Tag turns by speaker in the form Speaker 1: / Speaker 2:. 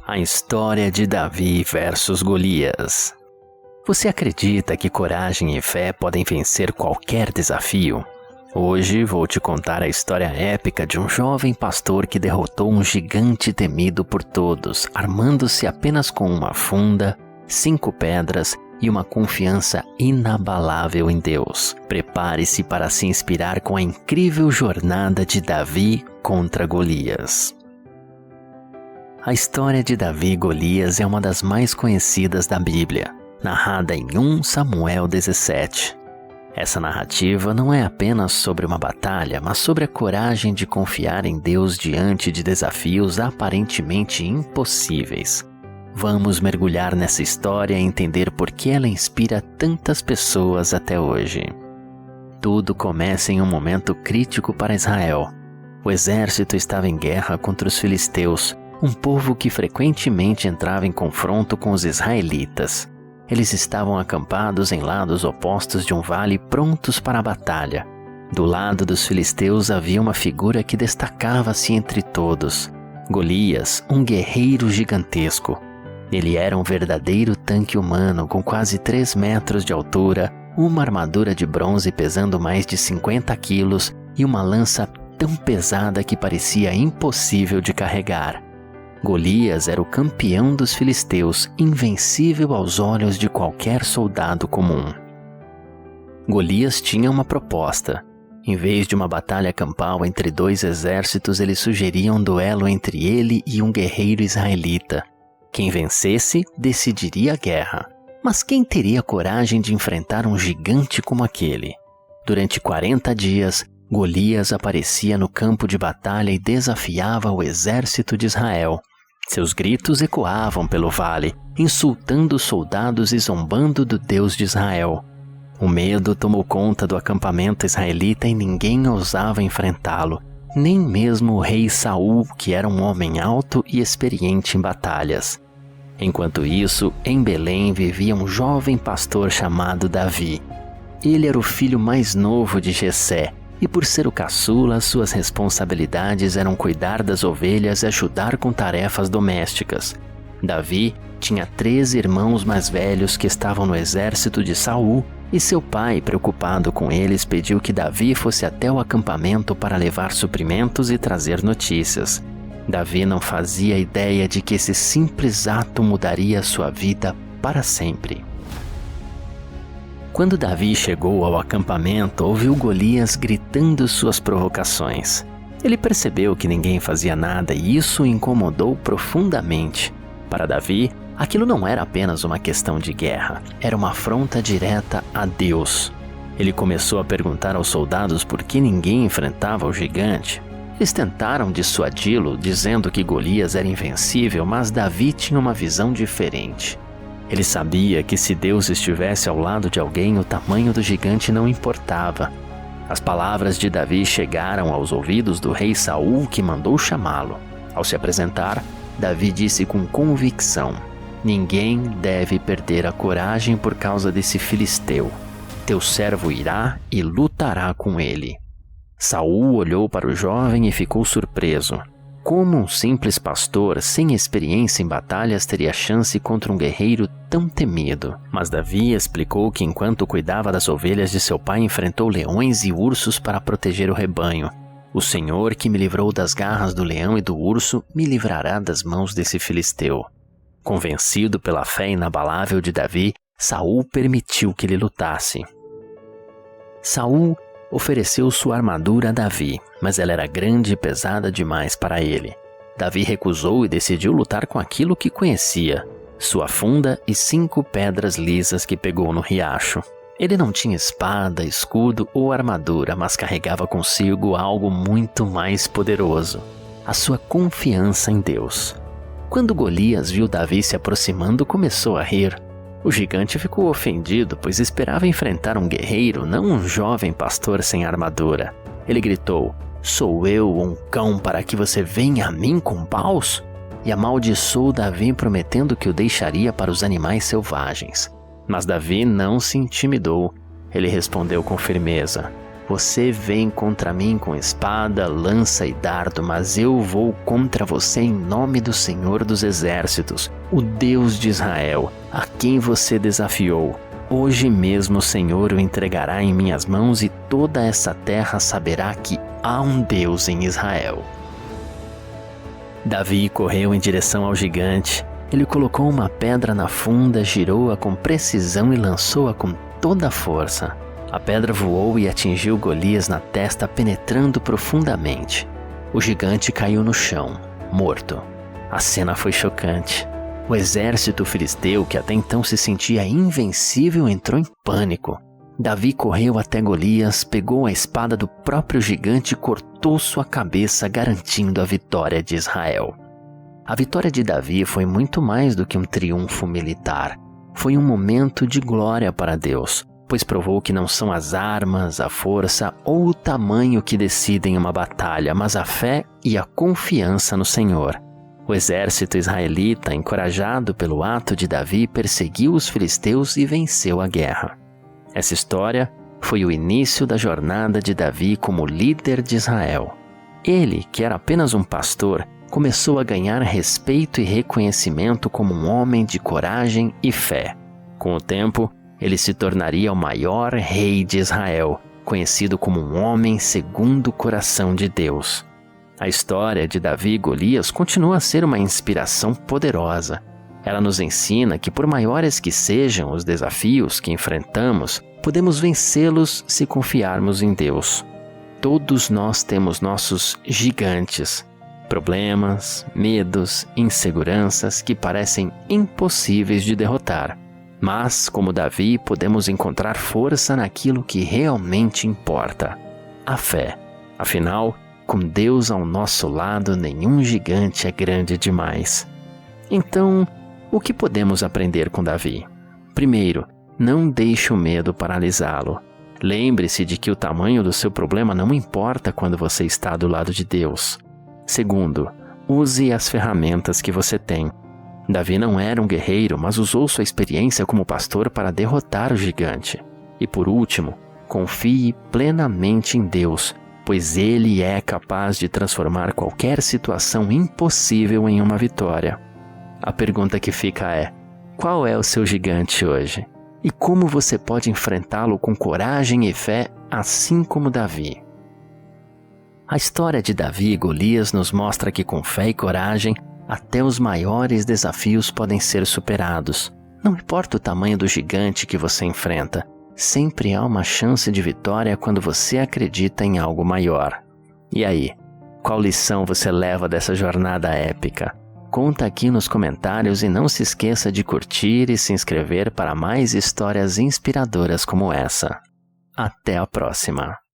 Speaker 1: A história de Davi versus Golias. Você acredita que coragem e fé podem vencer qualquer desafio? Hoje vou te contar a história épica de um jovem pastor que derrotou um gigante temido por todos, armando-se apenas com uma funda, 5 pedras e uma confiança inabalável em Deus. Prepare-se para se inspirar com a incrível jornada de Davi contra Golias. A história de Davi e Golias é uma das mais conhecidas da Bíblia, narrada em 1 Samuel 17. Essa narrativa não é apenas sobre uma batalha, mas sobre a coragem de confiar em Deus diante de desafios aparentemente impossíveis. Vamos mergulhar nessa história e entender por que ela inspira tantas pessoas até hoje. Tudo começa em um momento crítico para Israel. O exército estava em guerra contra os filisteus, um povo que frequentemente entrava em confronto com os israelitas. Eles estavam acampados em lados opostos de um vale, prontos para a batalha. Do lado dos filisteus havia uma figura que destacava-se entre todos: Golias, um guerreiro gigantesco. Ele era um verdadeiro tanque humano com quase 3 metros de altura, uma armadura de bronze pesando mais de 50 quilos e uma lança tão pesada que parecia impossível de carregar. Golias era o campeão dos filisteus, invencível aos olhos de qualquer soldado comum. Golias tinha uma proposta. Em vez de uma batalha campal entre 2 exércitos, ele sugeria um duelo entre ele e um guerreiro israelita. Quem vencesse decidiria a guerra. Mas quem teria coragem de enfrentar um gigante como aquele? Durante 40 dias, Golias aparecia no campo de batalha e desafiava o exército de Israel. Seus gritos ecoavam pelo vale, insultando os soldados e zombando do Deus de Israel. O medo tomou conta do acampamento israelita e ninguém ousava enfrentá-lo, nem mesmo o rei Saul, que era um homem alto e experiente em batalhas. Enquanto isso, em Belém vivia um jovem pastor chamado Davi. Ele era o filho mais novo de Jessé, e por ser o caçula, suas responsabilidades eram cuidar das ovelhas e ajudar com tarefas domésticas. Davi tinha 3 irmãos mais velhos que estavam no exército de Saul, e seu pai, preocupado com eles, pediu que Davi fosse até o acampamento para levar suprimentos e trazer notícias. Davi não fazia ideia de que esse simples ato mudaria sua vida para sempre. Quando Davi chegou ao acampamento, ouviu Golias gritando suas provocações. Ele percebeu que ninguém fazia nada e isso o incomodou profundamente. Para Davi, aquilo não era apenas uma questão de guerra, era uma afronta direta a Deus. Ele começou a perguntar aos soldados por que ninguém enfrentava o gigante. Eles tentaram dissuadi-lo, dizendo que Golias era invencível, mas Davi tinha uma visão diferente. Ele sabia que se Deus estivesse ao lado de alguém, o tamanho do gigante não importava. As palavras de Davi chegaram aos ouvidos do rei Saul, que mandou chamá-lo. Ao se apresentar, Davi disse com convicção: "Ninguém deve perder a coragem por causa desse filisteu. Teu servo irá e lutará com ele." Saul olhou para o jovem e ficou surpreso. Como um simples pastor, sem experiência em batalhas, teria chance contra um guerreiro tão temido? Mas Davi explicou que enquanto cuidava das ovelhas de seu pai, enfrentou leões e ursos para proteger o rebanho. "O Senhor que me livrou das garras do leão e do urso, me livrará das mãos desse filisteu." Convencido pela fé inabalável de Davi, Saul permitiu que ele lutasse. Saul ofereceu sua armadura a Davi, mas ela era grande e pesada demais para ele. Davi recusou e decidiu lutar com aquilo que conhecia: sua funda e 5 pedras lisas que pegou no riacho. Ele não tinha espada, escudo ou armadura, mas carregava consigo algo muito mais poderoso: a sua confiança em Deus. Quando Golias viu Davi se aproximando, começou a rir. O gigante ficou ofendido, pois esperava enfrentar um guerreiro, não um jovem pastor sem armadura. Ele gritou: "Sou eu um cão para que você venha a mim com paus?" E amaldiçoou Davi, prometendo que o deixaria para os animais selvagens. Mas Davi não se intimidou. Ele respondeu com firmeza: Você vem contra mim com espada, lança e dardo, mas eu vou contra você em nome do Senhor dos Exércitos, o Deus de Israel, a quem você desafiou. Hoje mesmo o Senhor o entregará em minhas mãos e toda essa terra saberá que há um Deus em Israel. Davi correu em direção ao gigante. Ele colocou uma pedra na funda, girou-a com precisão e lançou-a com toda a força. A pedra voou e atingiu Golias na testa, penetrando profundamente. O gigante caiu no chão, morto. A cena foi chocante. O exército filisteu, que até então se sentia invencível, entrou em pânico. Davi correu até Golias, pegou a espada do próprio gigante e cortou sua cabeça, garantindo a vitória de Israel. A vitória de Davi foi muito mais do que um triunfo militar. Foi um momento de glória para Deus, pois provou que não são as armas, a força ou o tamanho que decidem uma batalha, mas a fé e a confiança no Senhor. O exército israelita, encorajado pelo ato de Davi, perseguiu os filisteus e venceu a guerra. Essa história foi o início da jornada de Davi como líder de Israel. Ele, que era apenas um pastor, começou a ganhar respeito e reconhecimento como um homem de coragem e fé. Com o tempo, ele se tornaria o maior rei de Israel, conhecido como um homem segundo o coração de Deus. A história de Davi e Golias continua a ser uma inspiração poderosa. Ela nos ensina que, por maiores que sejam os desafios que enfrentamos, podemos vencê-los se confiarmos em Deus. Todos nós temos nossos gigantes, problemas, medos, inseguranças que parecem impossíveis de derrotar. Mas, como Davi, podemos encontrar força naquilo que realmente importa: a fé. Afinal, com Deus ao nosso lado, nenhum gigante é grande demais. Então, o que podemos aprender com Davi? Primeiro, não deixe o medo paralisá-lo. Lembre-se de que o tamanho do seu problema não importa quando você está do lado de Deus. Segundo, use as ferramentas que você tem. Davi não era um guerreiro, mas usou sua experiência como pastor para derrotar o gigante. E por último, confie plenamente em Deus, pois Ele é capaz de transformar qualquer situação impossível em uma vitória. A pergunta que fica é: qual é o seu gigante hoje? E como você pode enfrentá-lo com coragem e fé, assim como Davi? A história de Davi e Golias nos mostra que com fé e coragem, até os maiores desafios podem ser superados. Não importa o tamanho do gigante que você enfrenta, sempre há uma chance de vitória quando você acredita em algo maior. E aí, qual lição você leva dessa jornada épica? Conta aqui nos comentários e não se esqueça de curtir e se inscrever para mais histórias inspiradoras como essa. Até a próxima!